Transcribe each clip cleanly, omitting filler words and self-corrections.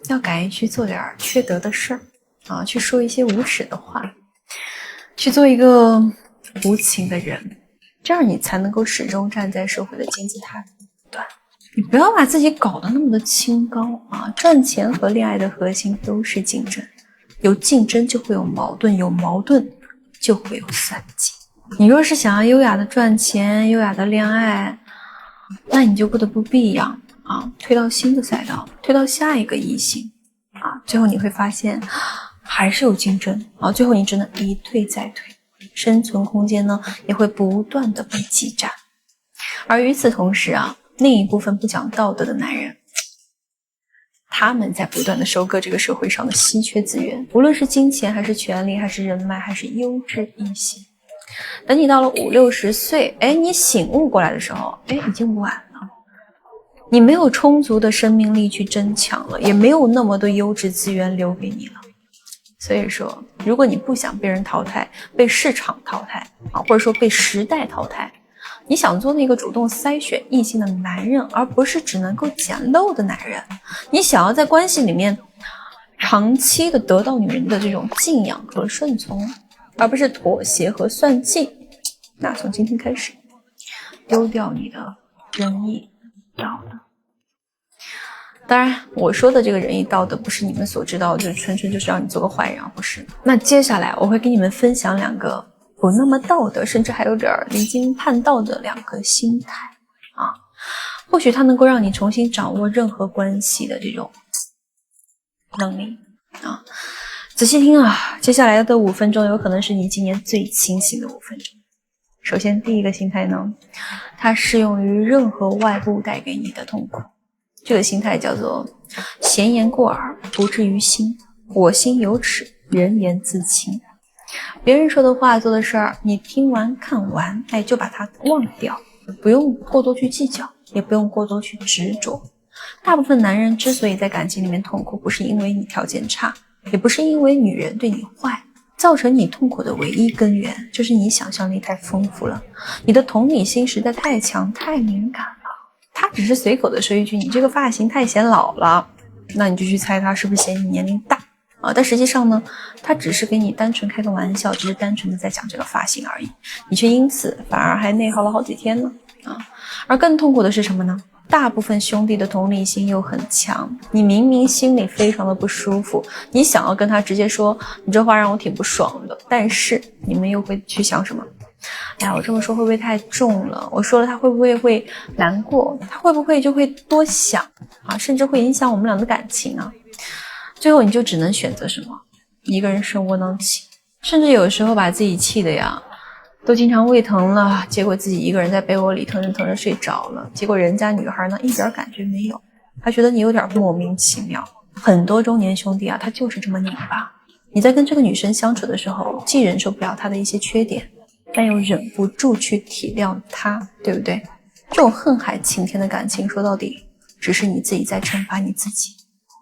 要敢于去做点缺德的事儿啊，去说一些无耻的话，去做一个无情的人，这样你才能够始终站在社会的金字塔顶端。你不要把自己搞得那么的清高啊！赚钱和恋爱的核心都是竞争，有竞争就会有矛盾，有矛盾就会有算计。你若是想要优雅的赚钱，优雅的恋爱，那你就不得不避让啊，推到新的赛道，推到下一个异性啊，最后你会发现还是有竞争啊，最后你只能一退再退，生存空间呢也会不断的被挤占。而与此同时啊，另一部分不讲道德的男人，他们在不断的收割这个社会上的稀缺资源，无论是金钱还是权力还是人脉还是优质异性。等你到了50、60岁，你醒悟过来的时候，已经晚了。你没有充足的生命力去争抢了，也没有那么多优质资源留给你了。所以说，如果你不想被人淘汰，被市场淘汰啊，或者说被时代淘汰，你想做那个主动筛选异性的男人，而不是只能够捡漏的男人，你想要在关系里面长期的得到女人的这种敬仰和顺从，而不是妥协和算计，那从今天开始丢掉你的仁义道德。当然我说的这个仁义道德不是你们所知道就是纯纯就是让你做个坏人，不是。那接下来我会给你们分享2个不那么道德，甚至还有点离经叛道的2个心态啊，或许它能够让你重新掌握任何关系的这种能力啊。仔细听啊，接下来的5分钟有可能是你今年最清醒的5分钟。首先第一个心态呢，它适用于任何外部带给你的痛苦。这个心态叫做闲言过耳，不至于心，我心有尺，人言自清。别人说的话做的事儿，你听完看完就把它忘掉，不用过多去计较，也不用过多去执着。大部分男人之所以在感情里面痛苦，不是因为你条件差，也不是因为女人对你坏，造成你痛苦的唯一根源就是你想象力太丰富了，你的同理心实在太强，太敏感了。他只是随口的说一句你这个发型太显老了，那你就去猜他是不是嫌你年龄大啊？但实际上呢，他只是给你单纯开个玩笑，只是单纯的在讲这个发型而已，你却因此反而还内耗了好几天呢啊！而更痛苦的是什么呢？大部分兄弟的同理心又很强，你明明心里非常的不舒服，你想要跟他直接说你这话让我挺不爽的，但是你们又会去想什么？我这么说会不会太重了？我说了他会不会难过？他会不会就会多想啊？甚至会影响我们俩的感情啊？最后你就只能选择什么？一个人生窝囊气，甚至有时候把自己气的呀都经常胃疼了，结果自己一个人在被窝里疼着疼着睡着了，结果人家女孩呢一点感觉没有，她觉得你有点莫名其妙。很多中年兄弟啊，他就是这么拧巴。你在跟这个女生相处的时候，既忍受不了她的一些缺点，但又忍不住去体谅她，对不对？这种恨海晴天的感情，说到底只是你自己在惩罚你自己，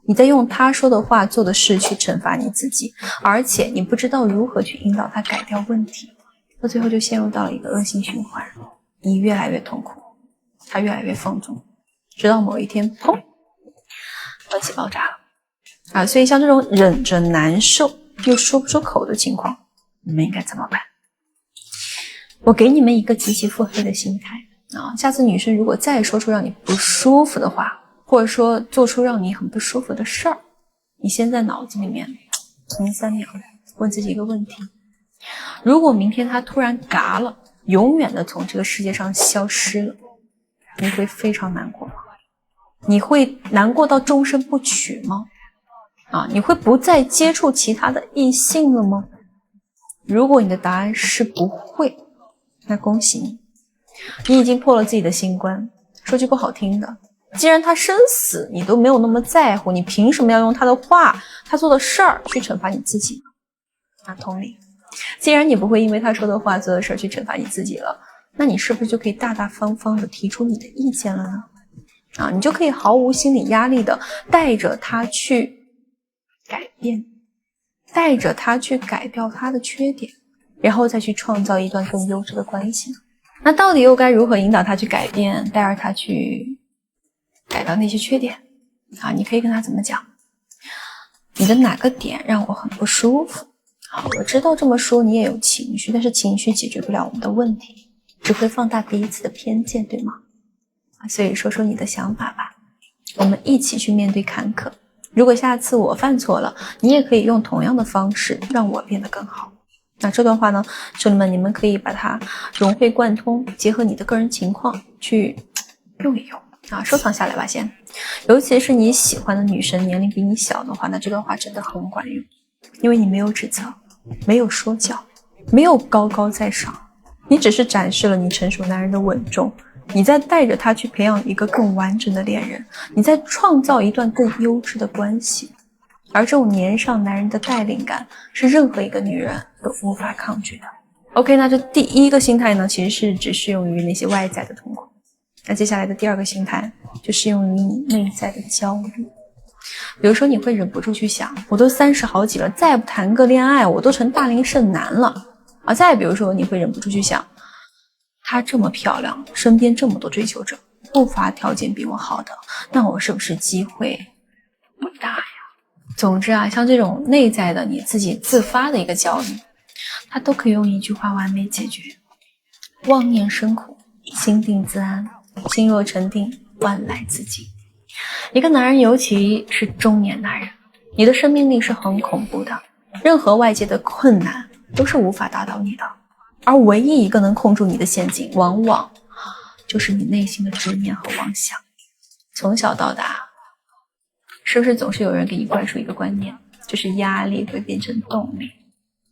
你在用他说的话做的事去惩罚你自己，而且你不知道如何去引导他改掉问题，到最后就陷入到了一个恶性循环，你越来越痛苦，他越来越放纵，直到某一天砰，关系爆炸了啊！所以像这种忍着难受又说不出口的情况，你们应该怎么办？我给你们一个极其腹黑的心态啊！下次女生如果再说出让你不舒服的话，或者说做出让你很不舒服的事儿，你先在脑子里面停3秒，问自己一个问题：如果明天她突然嘎了，永远的从这个世界上消失了，你会非常难过吗？你会难过到终身不娶吗？你会不再接触其他的异性了吗？如果你的答案是不会，那恭喜你，你已经破了自己的心关。说句不好听的，既然他生死你都没有那么在乎，你凭什么要用他的话他做的事儿去惩罚你自己呢？同理，既然你不会因为他说的话做的事儿去惩罚你自己了，那你是不是就可以大大方方的提出你的意见了呢？你就可以毫无心理压力的带着他去改变，带着他去改掉他的缺点，然后再去创造一段更优质的关系呢？那到底又该如何引导他去改变，带着他去改掉那些缺点你可以跟他怎么讲？你的哪个点让我很不舒服？好，我知道这么说你也有情绪，但是情绪解决不了我们的问题，只会放大彼此的偏见，对吗？所以说说你的想法吧，我们一起去面对坎坷。如果下次我犯错了，你也可以用同样的方式让我变得更好。那这段话呢，兄弟们，你们可以把它融会贯通，结合你的个人情况去用一用啊，收藏下来吧先。尤其是你喜欢的女生年龄比你小的话，那这段话真的很管用，因为你没有指责，没有说教，没有高高在上，你只是展示了你成熟男人的稳重，你在带着他去培养一个更完整的恋人，你在创造一段更优质的关系。而这种年上男人的带领感是任何一个女人都无法抗拒的。OK， 那这第一个心态呢，其实是只适用于那些外在的痛苦。那接下来的第二个心态就适用于你内在的焦虑。比如说你会忍不住去想，我都30好几了，再不谈个恋爱我都成大龄剩男了啊！再比如说你会忍不住去想，她这么漂亮，身边这么多追求者，不乏条件比我好的，那我是不是机会不大呀？总之啊，像这种内在的你自己自发的一个焦虑，它都可以用一句话完美解决：妄念生苦，心定自安，心若沉定，万来自净。一个男人，尤其是中年男人，你的生命力是很恐怖的，任何外界的困难都是无法打倒你的，而唯一一个能控住你的陷阱，往往就是你内心的执念和妄想。从小到大，是不是总是有人给你灌输一个观念，就是压力会变成动力？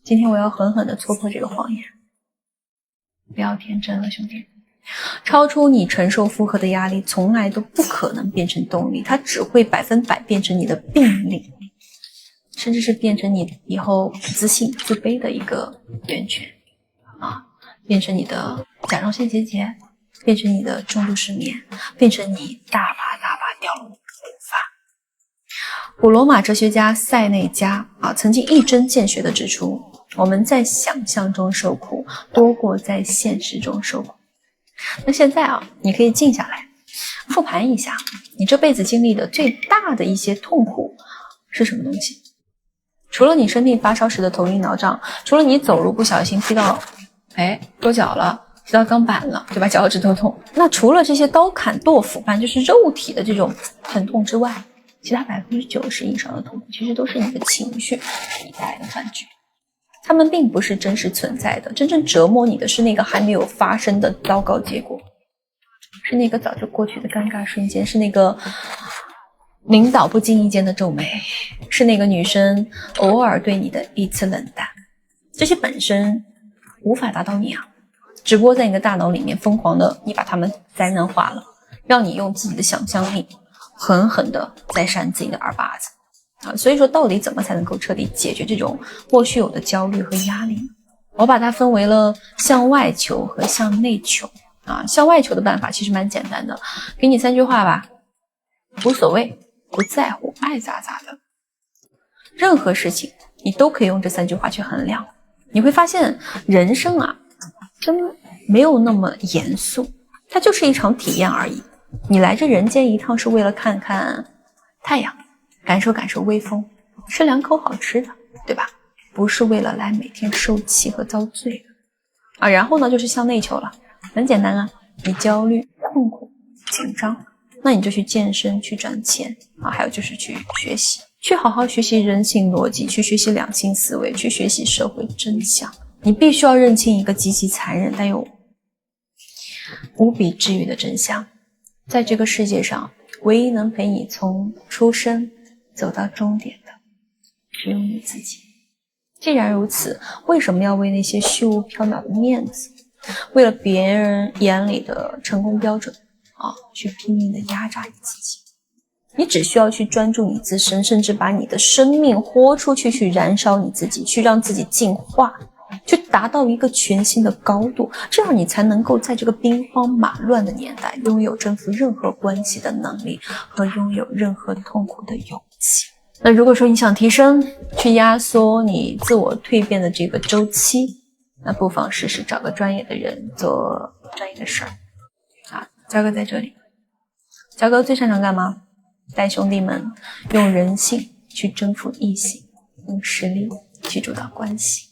今天我要狠狠地戳破这个谎言，不要天真了，兄弟。超出你承受负荷的压力从来都不可能变成动力，它只会100%变成你的病力，甚至是变成你以后不自信自卑的一个源泉啊，变成你的甲状腺结节，变成你的重度失眠，变成你大把掉落的头发。古罗马哲学家塞内加曾经一针见血地指出，我们在想象中受苦多过在现实中受苦。那现在你可以静下来复盘一下，你这辈子经历的最大的一些痛苦是什么东西？除了你生病发烧时的头晕脑胀，除了你走路不小心踢到跺脚了，踢到钢板了，对吧？脚趾头痛。那除了这些刀砍剁斧般就是肉体的这种疼痛之外，其他90%以上的痛苦其实都是你的情绪你带来的幻觉，他们并不是真实存在的，真正折磨你的是那个还没有发生的糟糕结果，是那个早就过去的尴尬瞬间，是那个领导不经意间的皱眉，是那个女生偶尔对你的一次冷淡。这些本身无法打倒你只不过在你的大脑里面疯狂的你把它们灾难化了，让你用自己的想象力狠狠的在扇自己的耳巴子所以说到底怎么才能够彻底解决这种莫须有的焦虑和压力呢？我把它分为了向外求和向内求向外求的办法其实蛮简单的，给你3句话吧：无所谓，不在乎，爱咋咋的。任何事情你都可以用这3句话去衡量，你会发现人生真没有那么严肃，它就是一场体验而已。你来这人间一趟是为了看看太阳，感受感受微风，吃2口好吃的，对吧？不是为了来每天受气和遭罪的然后呢就是向内求了，很简单你焦虑、痛苦、紧张，那你就去健身，去赚钱还有就是去学习，去好好学习人性逻辑，去学习两性思维，去学习社会真相。你必须要认清一个极其残忍但又无比治愈的真相，在这个世界上唯一能陪你从出生走到终点的只有你自己。既然如此，为什么要为那些虚无缥缈的面子，为了别人眼里的成功标准去拼命的压榨你自己？你只需要去专注你自身，甚至把你的生命豁出去，去燃烧你自己，去让自己进化，去达到一个全新的高度，这样你才能够在这个兵荒马乱的年代拥有征服任何关系的能力和拥有任何痛苦的勇气。那如果说你想提升，去压缩你自我蜕变的这个周期，那不妨试试找个专业的人做专业的事儿焦哥在这里。焦哥最擅长干嘛？带兄弟们用人性去征服异性，用实力去主导关系。